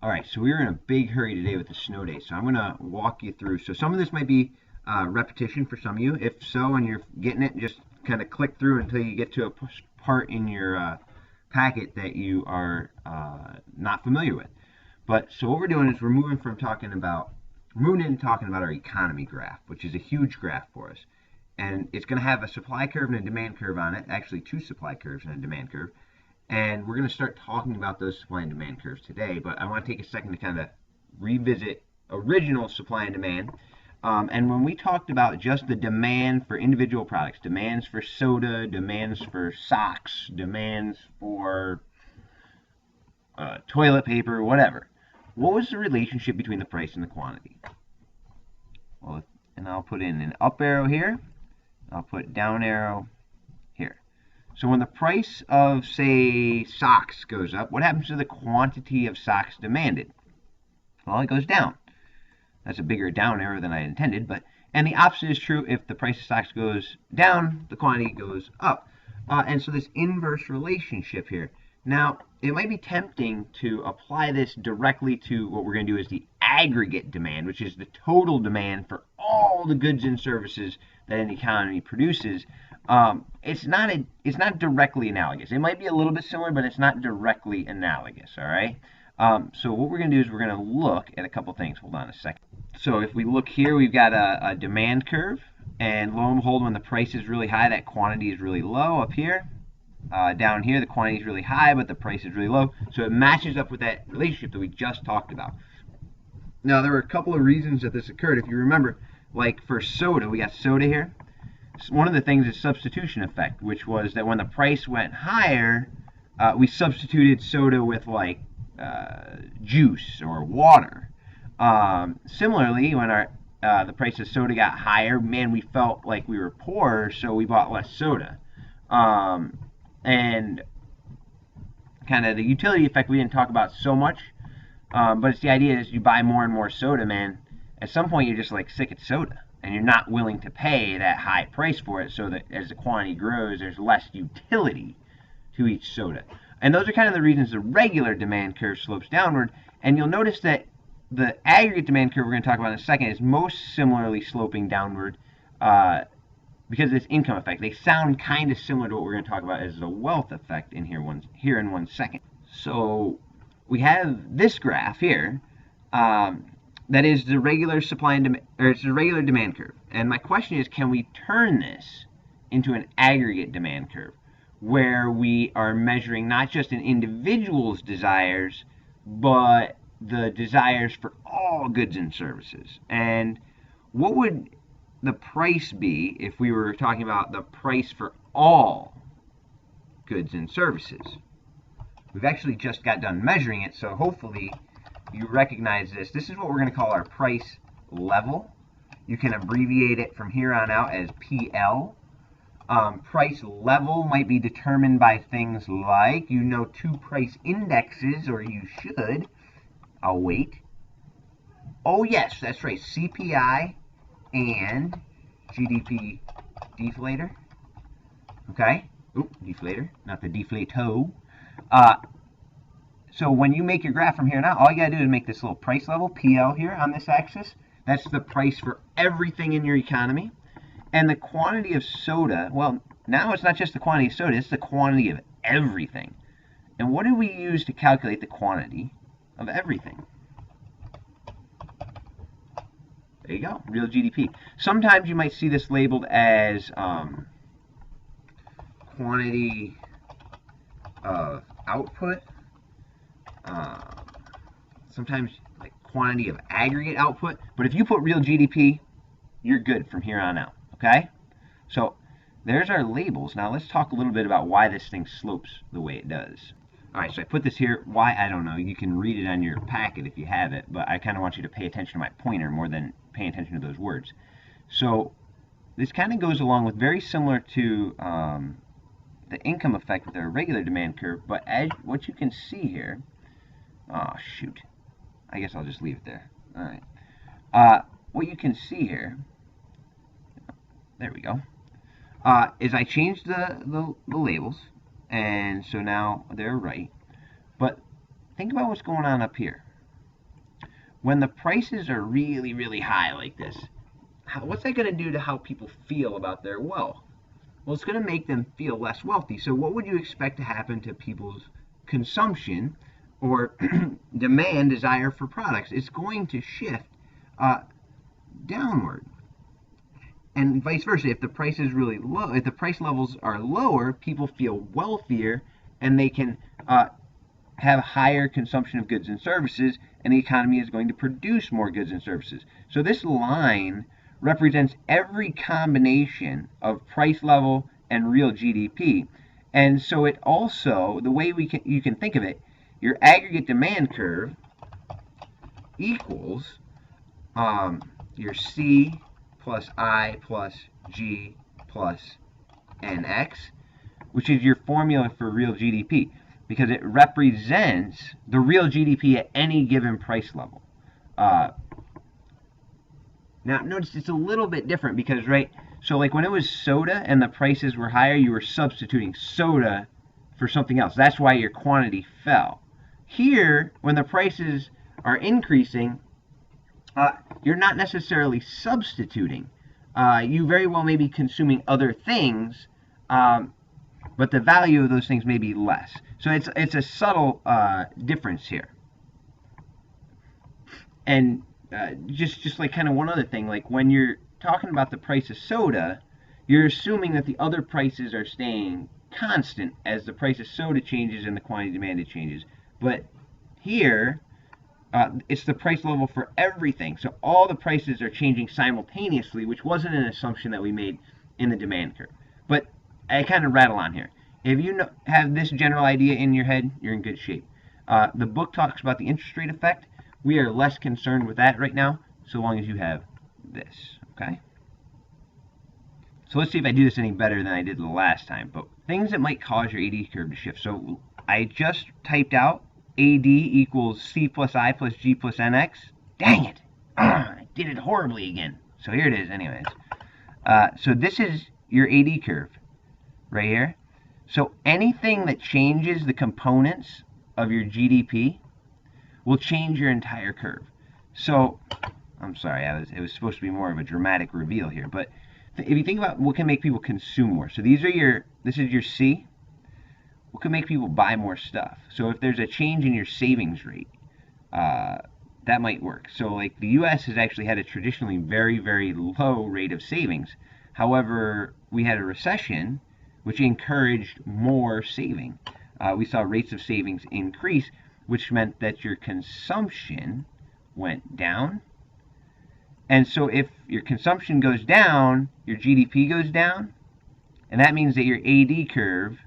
Alright, so we're in a big hurry today with the snow day, so I'm going to walk you through. So some of this might be repetition for some of you. If so, and you're getting it, just kind of click through until you get to a part in your packet that you are not familiar with. But so what we're doing is we're moving into talking about our economy graph, which is a huge graph for us. And it's going to have a supply curve and a demand curve on it, actually two supply curves and a demand curve. And we're going to start talking about those supply and demand curves today, but I want to take a second to kind of revisit original supply and demand. And when we talked about just the demand for individual products, demands for soda, demands for socks, demands for toilet paper, whatever, what was the relationship between the price and the quantity? Well, and I'll put in an up arrow here, I'll put down arrow here. So when the price of, say, socks goes up, what happens to the quantity of socks demanded? Well, it goes down. That's a bigger down arrow than I intended, and the opposite is true. If the price of stocks goes down, the quantity goes up. And so this inverse relationship here. Now, it might be tempting to apply this directly to what we're going to do is the aggregate demand, which is the total demand for all the goods and services that an economy produces. It's not directly analogous. It might be a little bit similar, but it's not directly analogous, all right? So what we're going to do is we're going to look at a couple things. Hold on a second. So if we look here, we've got a demand curve, and lo and behold, when the price is really high, that quantity is really low up here. Down here, the quantity is really high, but the price is really low. So it matches up with that relationship that we just talked about. Now, there were a couple of reasons that this occurred. If you remember, like for soda, we got soda here. One of the things is substitution effect, which was that when the price went higher, we substituted soda with like juice or water. Similarly, when the price of soda got higher, man, we felt like we were poor, so we bought less soda. And kind of the utility effect we didn't talk about so much, but it's the idea is you buy more and more soda, man. At some point, you're just like sick of soda, and you're not willing to pay that high price for it, so that as the quantity grows, there's less utility to each soda. And those are kind of the reasons the regular demand curve slopes downward. And you'll notice that the aggregate demand curve we're going to talk about in a second is most similarly sloping downward because of this income effect. They sound kind of similar to what we're going to talk about as the wealth effect in here in 1 second. So we have this graph here that is the regular supply and demand, or it's the regular demand curve. And my question is, can we turn this into an aggregate demand curve where we are measuring not just an individual's desires, but the desires for all goods and services? And what would the price be if we were talking about the price for all goods and services? We've actually just got done measuring it, so hopefully you recognize this. This is what we're going to call our price level. You can abbreviate it from here on out as PL. Price level might be determined by things like, two price indexes, or you should. I'll wait. Oh yes, that's right, CPI and GDP deflator. Okay? Oop, deflator, not the deflato. So when you make your graph from here on out, all you gotta do is make this little price level, PL here on this axis. That's the price for everything in your economy. And the quantity of soda, well, now it's not just the quantity of soda, it's the quantity of everything. And what do we use to calculate the quantity of everything? There you go, real GDP. Sometimes you might see this labeled as quantity of output. Sometimes like quantity of aggregate output. But if you put real GDP, you're good from here on out. Okay? So there's our labels. Now let's talk a little bit about why this thing slopes the way it does. Alright, so I put this here. Why? I don't know. You can read it on your packet if you have it, but I kind of want you to pay attention to my pointer more than paying attention to those words. So this kind of goes along with very similar to the income effect with our regular demand curve, but as what you can see here, oh shoot, I guess I'll just leave it there. Alright, what you can see here, there we go, is I changed the labels, and so now they're right. But think about what's going on up here. when the prices are really, really high like this, what's that going to do to how people feel about their wealth? Well, it's going to make them feel less wealthy. So what would you expect to happen to people's consumption or demand, desire for products? It's going to shift downward. And vice versa. If the price is really low, if the price levels are lower, people feel wealthier and they can have higher consumption of goods and services, and the economy is going to produce more goods and services. So this line represents every combination of price level and real GDP. And so it also, the way you can think of it, your aggregate demand curve equals your C plus I plus G plus NX, which is your formula for real GDP, because it represents the real GDP at any given price level. Now, notice it's a little bit different because, right, so like when it was soda and the prices were higher, you were substituting soda for something else. That's why your quantity fell. Here, when the prices are increasing, you're not necessarily substituting. You very well may be consuming other things, but the value of those things may be less. So it's a subtle difference here. And just like kind of one other thing, like when you're talking about the price of soda, you're assuming that the other prices are staying constant as the price of soda changes and the quantity demanded changes. But here, it's the price level for everything. So all the prices are changing simultaneously, which wasn't an assumption that we made in the demand curve. But I kind of rattle on here. If you have this general idea in your head, you're in good shape. The book talks about the interest rate effect. We are less concerned with that right now, so long as you have this, okay? So let's see if I do this any better than I did the last time. But things that might cause your AD curve to shift. So I just typed out AD equals C plus I plus G plus NX. Dang it! I did it horribly again. So here it is anyways. So this is your AD curve right here. So anything that changes the components of your GDP will change your entire curve. So, I'm sorry, it was supposed to be more of a dramatic reveal here, but if you think about what can make people consume more, so this is your C. What can make people buy more stuff? So if there's a change in your savings rate, that might work. So like the U.S. has actually had a traditionally very, very low rate of savings. However, we had a recession, which encouraged more saving. We saw rates of savings increase, which meant that your consumption went down. And so if your consumption goes down, your GDP goes down, and that means that your AD curve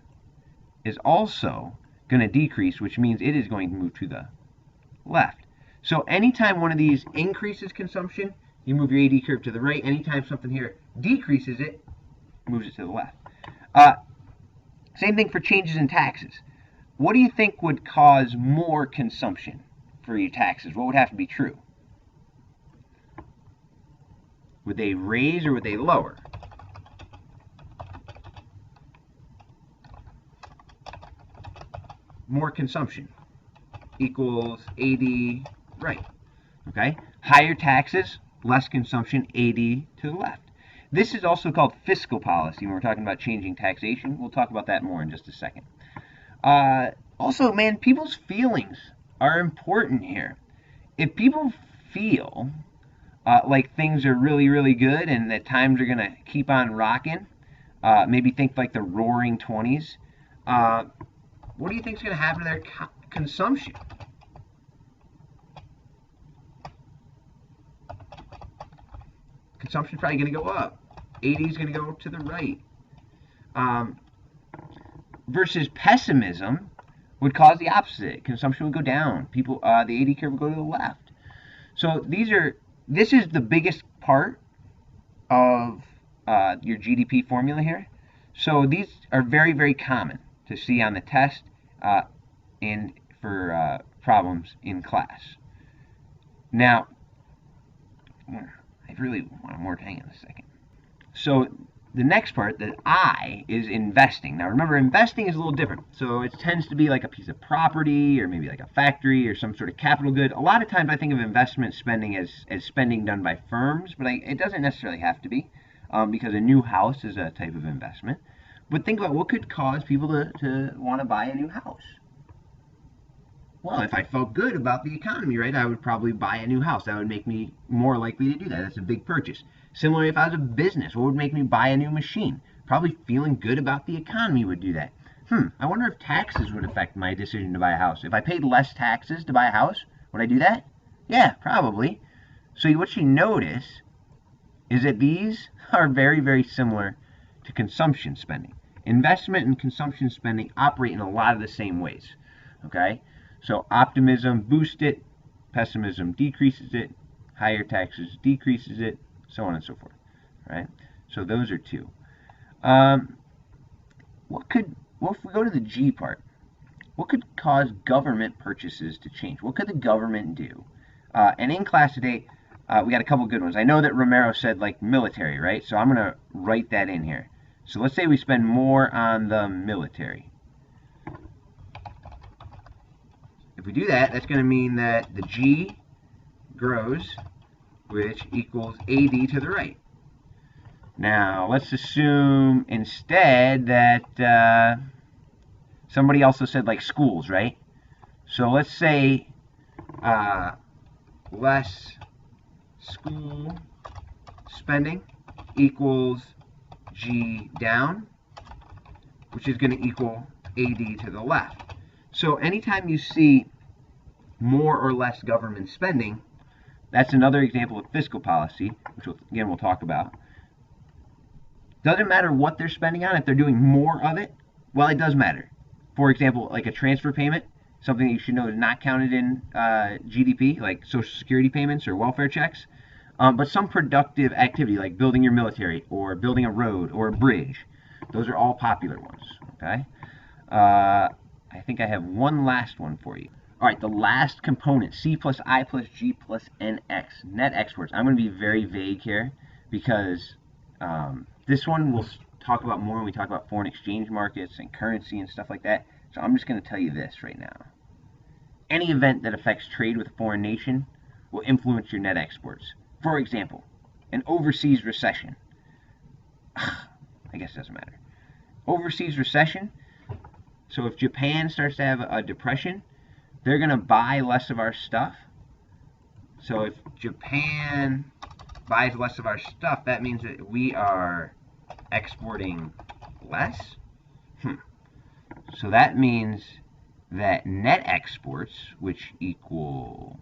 is also going to decrease, which means it is going to move to the left. So anytime one of these increases consumption, you move your AD curve to the right. Anytime something here decreases it, moves it to the left. Same thing for changes in taxes. What do you think would cause more consumption for your taxes? What would have to be true? Would they raise or would they lower? More consumption equals AD right. Okay? Higher taxes, less consumption, AD to the left. This is also called fiscal policy when we're talking about changing taxation. We'll talk about that more in just a second. Also, man, people's feelings are important here. If people feel like things are really, really good and that times are going to keep on rocking, maybe think like the roaring 20s, what do you think is going to happen to their consumption? Consumption is probably going to go up. AD is going to go to the right. Versus pessimism would cause the opposite. Consumption would go down. The AD curve would go to the left. So this is the biggest part of your GDP formula here. So these are very, very common to see on the test and for problems in class. Now, I really want more. Hang on a second. So the next part, the I, is investing. Now remember, investing is a little different. So it tends to be like a piece of property or maybe like a factory or some sort of capital good. A lot of times I think of investment spending as spending done by firms, but it doesn't necessarily have to be, because a new house is a type of investment. But think about what could cause people to want to buy a new house. Well, if I felt good about the economy, right, I would probably buy a new house. That would make me more likely to do that. That's a big purchase. Similarly, if I was a business, what would make me buy a new machine? Probably feeling good about the economy would do that. I wonder if taxes would affect my decision to buy a house. If I paid less taxes to buy a house, would I do that? Yeah, probably. So what you notice is that these are very, very similar to consumption spending. Investment and consumption spending operate in a lot of the same ways. Okay? So optimism boosts it, pessimism decreases it, higher taxes decreases it, so on and so forth. Right? So those are two. Well, if we go to the G part, what could cause government purchases to change? What could the government do? And in class today, we got a couple good ones. I know that Romero said like military, right? So I'm going to write that in here. So let's say we spend more on the military. If we do that, that's going to mean that the G grows, which equals AD to the right. Now, let's assume instead that somebody also said like schools, right? So let's say less school spending equals G down, which is going to equal AD to the left. So anytime you see more or less government spending, that's another example of fiscal policy, which again we'll talk about. Doesn't matter what they're spending on. If they're doing more of it, well, it does matter. For example, like a transfer payment, something that you should know is not counted in GDP, like Social Security payments or welfare checks. But some productive activity, like building your military or building a road or a bridge, those are all popular ones. Okay. I think I have one last one for you. All right, the last component, C plus I plus G plus NX, net exports. I'm going to be very vague here because this one we'll talk about more when we talk about foreign exchange markets and currency and stuff like that. So I'm just going to tell you this right now. Any event that affects trade with a foreign nation will influence your net exports. For example, an overseas recession. I guess it doesn't matter. Overseas recession. So if Japan starts to have a depression, they're going to buy less of our stuff. So if Japan buys less of our stuff, that means that we are exporting less. So that means that net exports, which equal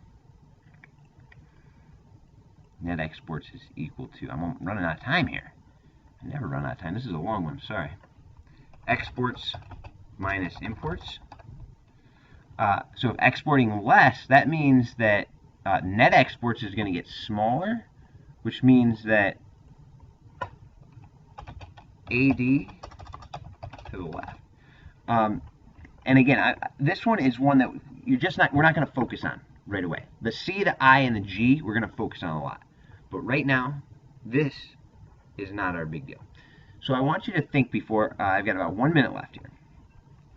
net exports is equal to, I'm running out of time here. I never run out of time. This is a long one, sorry. Exports minus imports. So if exporting less, that means that net exports is going to get smaller, which means that AD to the left. And again, this one is one that we're not going to focus on right away. The C, the I, and the G, we're going to focus on a lot. But right now, this is not our big deal. So I want you to think before, I've got about 1 minute left here.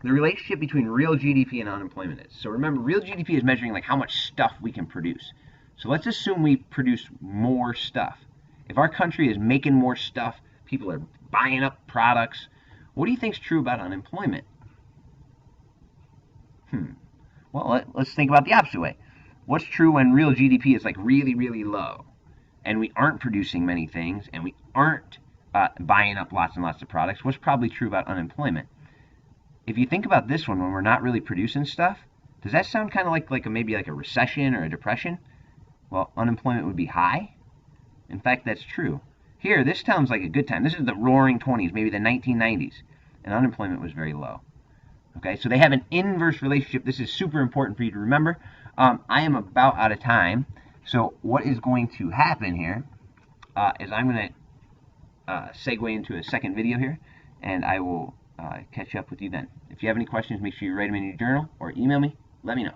The relationship between real GDP and unemployment is. So remember, real GDP is measuring like how much stuff we can produce. So let's assume we produce more stuff. If our country is making more stuff, people are buying up products, what do you think is true about unemployment? Well, let's think about the opposite way. What's true when real GDP is like really, really low, and we aren't producing many things, and we aren't buying up lots and lots of products? What's probably true about unemployment? If you think about this one, when we're not really producing stuff, does that sound kind of like maybe like a recession or a depression? Well, unemployment would be high. In fact, that's true. Here, this sounds like a good time. This is the roaring 20s, maybe the 1990s, and unemployment was very low. Okay, so they have an inverse relationship. This is super important for you to remember. I am about out of time. So what is going to happen here is I'm going to segue into a second video here, and I will catch up with you then. If you have any questions, make sure you write them in your journal or email me. Let me know.